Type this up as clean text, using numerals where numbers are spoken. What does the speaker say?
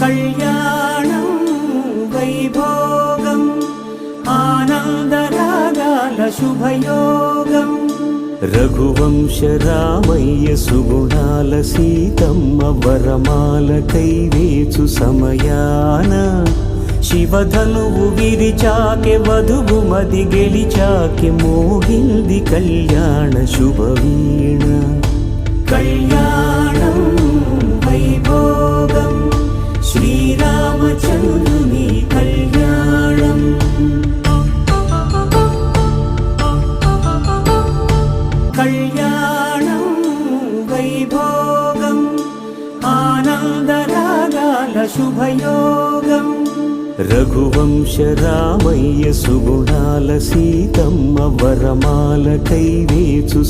కళ్యాణం వైభోగం ఆనందరాగాల శుభయోగం రఘువంశ రామయ్య సుగుణాల సీతమ్మ వరమాల కైవేచు సమయాన శివధనువు విరిచాకె వధువు మది గెలిచాకె మోగింది కళ్యాణ శుభవీణ కళ్యాణం వైభోగం శ్రీరామచంద్రుని కళ్యాణం కళ్యాణం వైభోగం ఆనందరాగాల శుభయోగం రఘువంశ రామయ్య సుగుణాల సీతమ్మ వరమాల కైవేచు